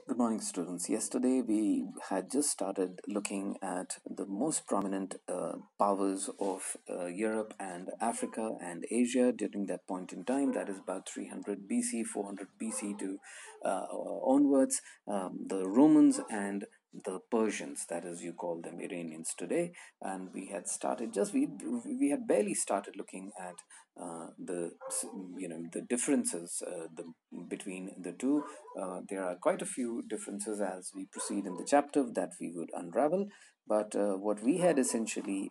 Good morning, students. Yesterday, we had just started looking at the most prominent powers of Europe and Africa and Asia during that point in time. That is about 300 BC, 400 BC to onwards. The Romans and the Persians, that is, you call them Iranians today, and we had started just we had barely started looking at the the differences between the two. There are quite a few differences as we proceed in the chapter that we would unravel. But what we had essentially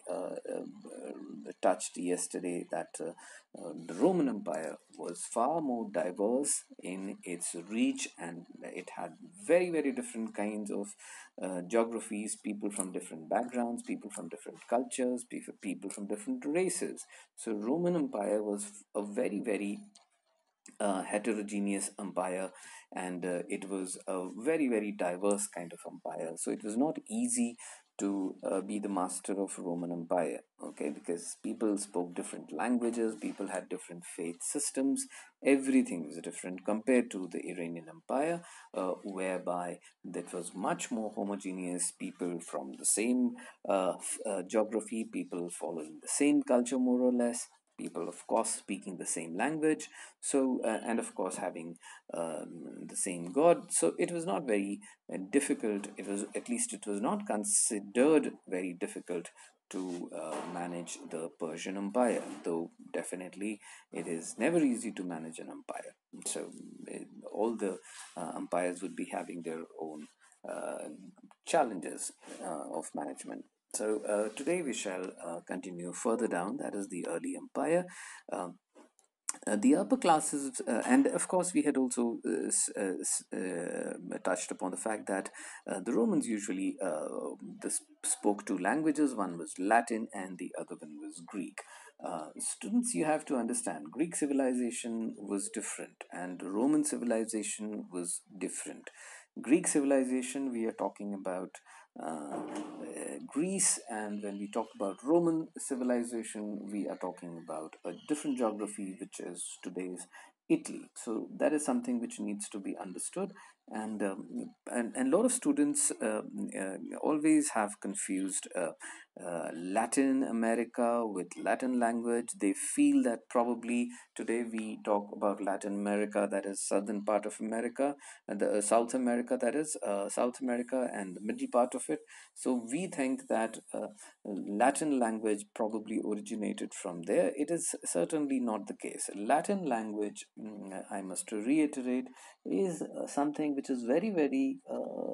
touched yesterday, that the Roman Empire was far more diverse in its reach, and it had very, very different kinds of geographies, people from different backgrounds, people from different cultures, people from different races. So Roman Empire was a very, very heterogeneous empire, and it was a very, very diverse kind of empire. So it was not easy to be the master of Roman Empire, okay, because people spoke different languages, people had different faith systems, everything was different compared to the Iranian Empire, whereby that was much more homogeneous, people from the same geography, people following the same culture more or less, people of course speaking the same language, so and of course having the same god. So it was not very difficult, it was, at least it was not considered very difficult to manage the Persian Empire, though definitely it is never easy to manage an empire. So all the empires would be having their own uh, challenges of management. So today we shall continue further down, that is the early empire. Um, the upper classes, and of course, we had also touched upon the fact that the Romans usually spoke two languages. One was Latin, and the other one was Greek. Students, you have to understand, Greek civilization was different, and Roman civilization was different. Greek civilization, we are talking about Greece, and when we talk about Roman civilization, we are talking about a different geography, which is today's Italy. So that is something which needs to be understood, and a lot of students always have confused Latin America with Latin language. They feel that probably today we talk about Latin America, that is southern part of America, and the South America, that is South America and the middle part of it. So we think that Latin language probably originated from there. It is certainly not the case. Latin language, I must reiterate, is something which is very, very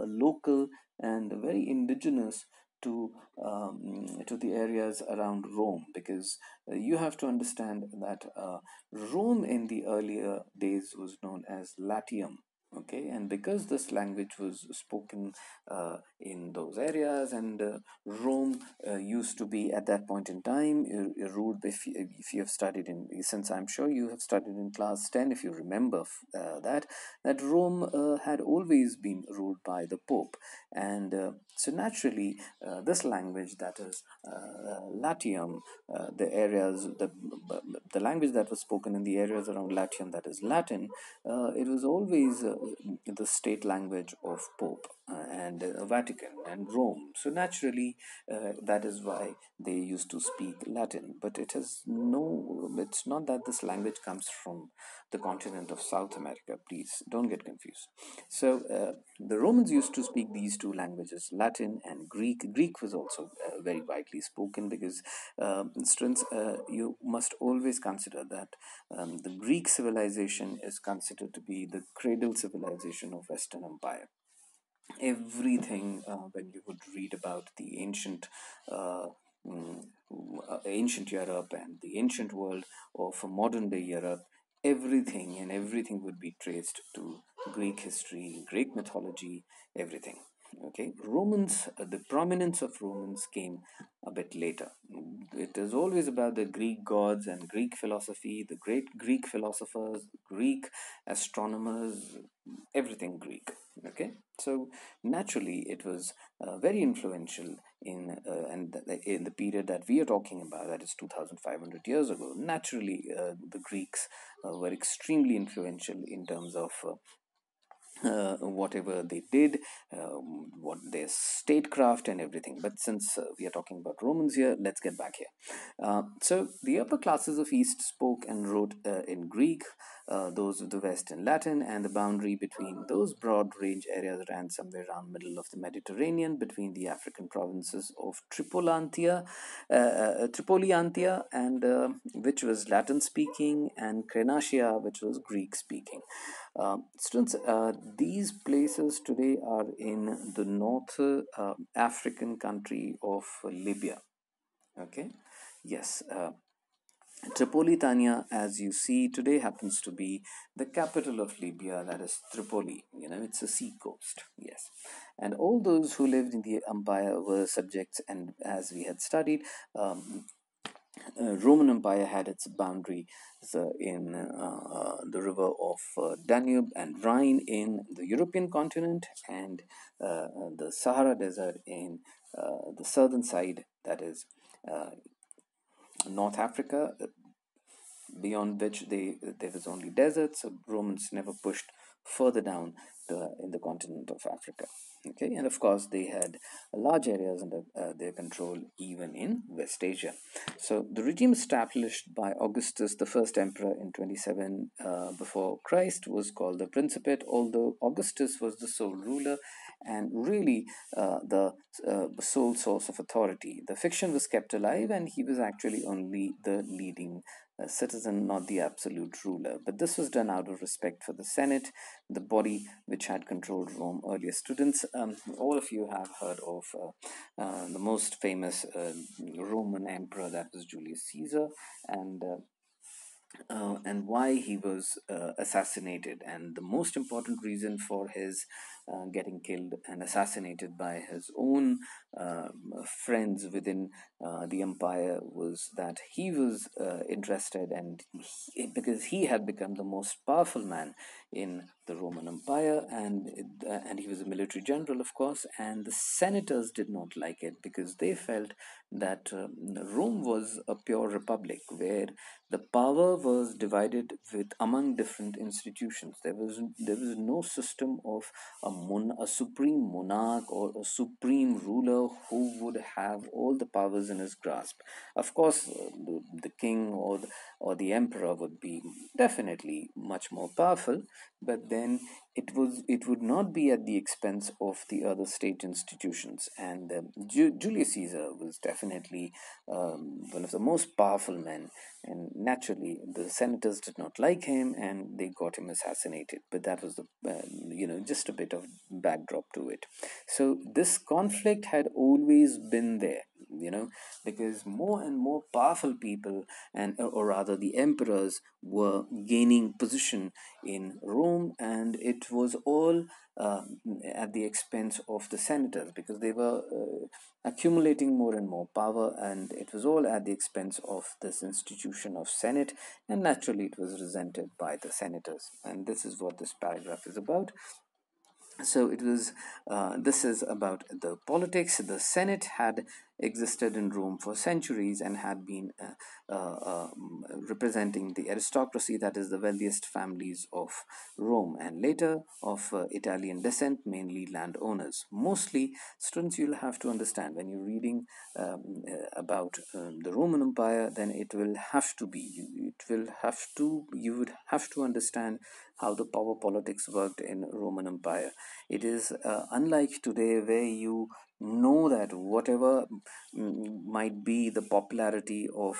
local and very indigenous to the areas around Rome, because you have to understand that Rome in the earlier days was known as Latium. Okay, and because this language was spoken in those areas, and Rome used to be at that point in time ruled by, if you have studied in, since I'm sure you have studied in class 10, if you remember that Rome had always been ruled by the Pope, and so naturally this language, that is Latium, the areas, the language that was spoken in the areas around Latium, that is Latin, it was always the state language of Pope and Vatican and Rome. So naturally, that is why they used to speak Latin. But it has no, it's not that this language comes from the continent of South America. Please don't get confused. So the Romans used to speak these two languages, Latin and Greek. Greek was also very widely spoken because, students, you must always consider that the Greek civilization is considered to be the cradle civilization of Western Empire. Everything, when you would read about the uh, mm, ancient Europe and the ancient world of modern day Europe, everything would be traced to Greek history, Greek mythology, everything. Okay, Romans, the prominence of Romans came a bit later. It is always about the Greek gods and Greek philosophy, the great Greek philosophers, Greek astronomers, everything Greek. Okay, so naturally it was very influential in the period that we are talking about, that is 2500 years ago. Naturally, the Greeks were extremely influential in terms of whatever they did, what their statecraft and everything. But since we are talking about Romans here, let's get back here. So the upper classes of East spoke and wrote in Greek, those of the West in Latin, and the boundary between those broad range areas ran somewhere around middle of the Mediterranean between the African provinces of Tripoliantia, and which was Latin speaking, and Crenacia, which was Greek speaking. Students, these places today are in the North African country of Libya. Okay, yes. Tripolitania, as you see today, happens to be the capital of Libya, that is Tripoli. It's a sea coast, yes. And all those who lived in the empire were subjects, and as we had studied, Roman Empire had its boundary in the river of Danube and Rhine in the European continent, and the Sahara Desert in the southern side, that is uh, North Africa, beyond which there was only desert. So Romans never pushed further down in the continent of Africa. Okay, and of course they had large areas under their control even in West Asia. So the regime established by Augustus, the first emperor in 27 before Christ, was called the Principate. Although Augustus was the sole ruler and really the sole source of authority, the fiction was kept alive, and he was actually only the leading citizen, not the absolute ruler. But this was done out of respect for the Senate, the body which had controlled Rome earlier. Students, all of you have heard of the most famous Roman emperor, that was Julius Caesar, and why he was assassinated. And the most important reason for his getting killed and assassinated by his own uh, friends within the empire was that he was interested, and because he had become the most powerful man in the Roman Empire, and he was a military general, of course, and the senators did not like it because they felt that Rome was a pure republic where the power was divided with among different institutions. There was no system of a supreme monarch or a supreme ruler who would have all the powers in his grasp. Of course, the king or the emperor would be definitely much more powerful, but then it would not be at the expense of the other state institutions. And Julius Caesar was definitely one of the most powerful men, and naturally the senators did not like him and they got him assassinated. But that was the just a bit of backdrop to it. So this conflict had always been there, because more and more powerful people, and or rather the emperors, were gaining position in Rome, and it was all uh, at the expense of the senators, because they were accumulating more and more power, and it was all at the expense of this institution of Senate, and naturally it was resented by the senators. And this is what this paragraph is about. So it was this is about the politics. The Senate had existed in Rome for centuries and had been representing the aristocracy, that is the wealthiest families of Rome, and later of Italian descent, mainly landowners. Mostly, students, you'll have to understand when you're reading about the Roman Empire, then it will have to be you would have to understand how the power politics worked in Roman Empire. It is unlike today, where you know that whatever might be the popularity of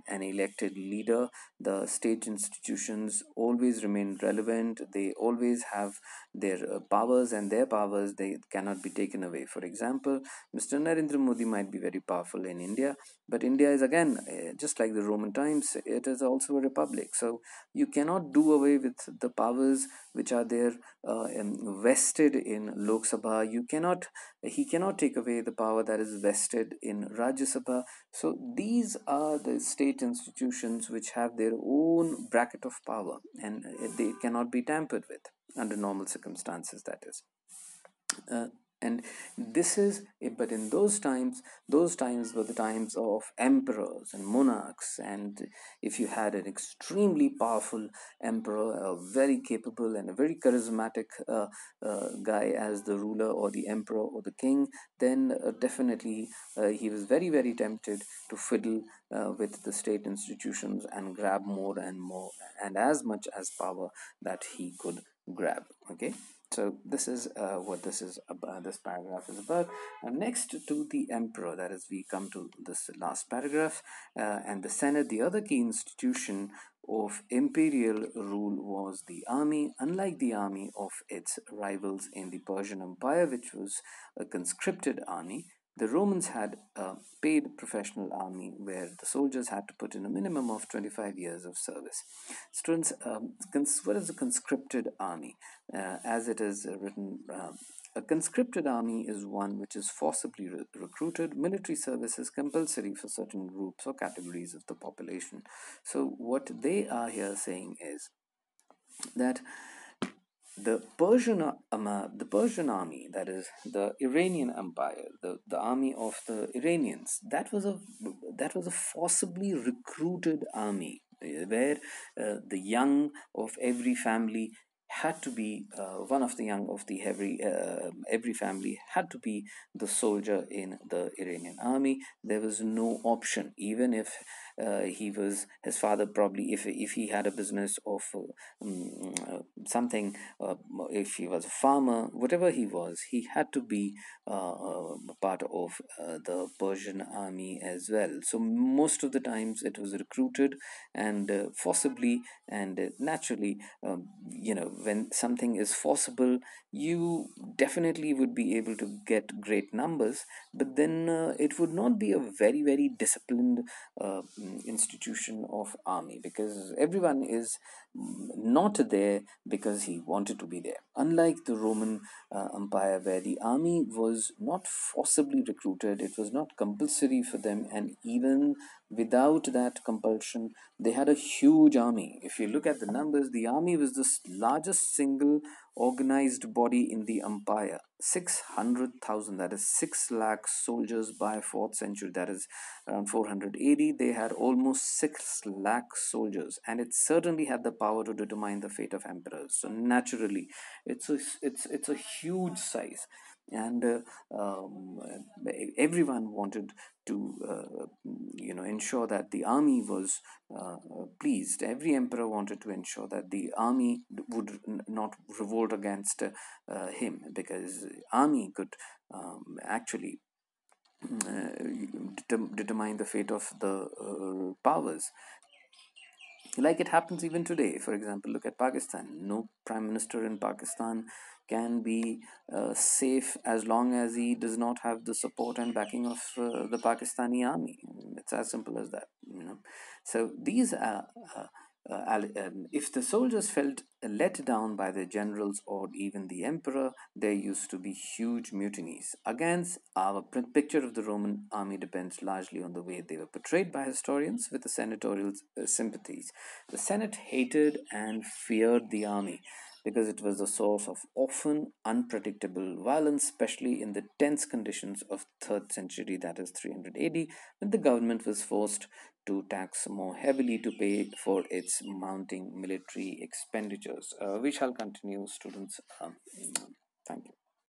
an elected leader, the state institutions always remain relevant. They always have their powers, and their powers, they cannot be taken away. For example, Mr. Narendra Modi might be very powerful in India, but India is again just like the Roman times. It is also a republic, so you cannot do away with the powers which are there vested in Lok Sabha. He cannot take away the power that is vested in Rajya Sabha. So these are the state institutions which have their own bracket of power, and they cannot be tampered with under normal circumstances, that is. Uh, And this is, but in those times were the times of emperors and monarchs. And if you had an extremely powerful emperor, a very capable and a very charismatic guy as the ruler or the emperor or the king, then definitely he was very, very tempted to fiddle with the state institutions and grab more and more and as much as power that he could grab. Okay, so this is what this is about, this paragraph is about. Next to the emperor, that is, we come to this last paragraph, and the Senate. The other key institution of imperial rule was the army. Unlike the army of its rivals in the Persian Empire, which was a conscripted army, the Romans had a paid professional army where the soldiers had to put in a minimum of 25 years of service. Students, what is a conscripted army? As it is written, a conscripted army is one which is forcibly recruited. Military service is compulsory for certain groups or categories of the population. So, what they are here saying is that the Persian army, that is the Iranian Empire, the army of the Iranians, that was a forcibly recruited army where the young of every family had to be one of the young of the every family had to be the soldier in the Iranian army. There was no option, even if his father, probably, if he had a business of something, if he was a farmer, whatever he was, he had to be part of the Persian army as well. So most of the times it was recruited and forcibly and naturally. When something is forcible, you definitely would be able to get great numbers, but then it would not be a very, very disciplined institution of army, because everyone is not there because he wanted to be there. Unlike the Roman Empire, where the army was not forcibly recruited, it was not compulsory for them, and even without that compulsion, they had a huge army. If you look at the numbers, the army was the largest single organized body in the empire. 600,000, that is 6 lakh soldiers by 4th century, that is around 400 AD. They had almost 6 lakh soldiers, and it certainly had the power to determine the fate of emperors. So naturally, it's a huge size, and everyone wanted to ensure that the army was pleased. Every emperor wanted to ensure that the army would not revolt against him, because army could actually determine the fate of the powers, like it happens even today. For example, look at Pakistan. No prime minister in Pakistan can be safe as long as he does not have the support and backing of the Pakistani army. It's as simple as that. So these are. If the soldiers felt let down by their generals or even the emperor, there used to be huge mutinies. Against our picture of the Roman army depends largely on the way they were portrayed by historians with the senatorial sympathies. The Senate hated and feared the army because it was the source of often unpredictable violence, especially in the tense conditions of 3rd century, that is 300 AD, when the government was forced to tax more heavily to pay for its mounting military expenditures. We shall continue, students. Thank you.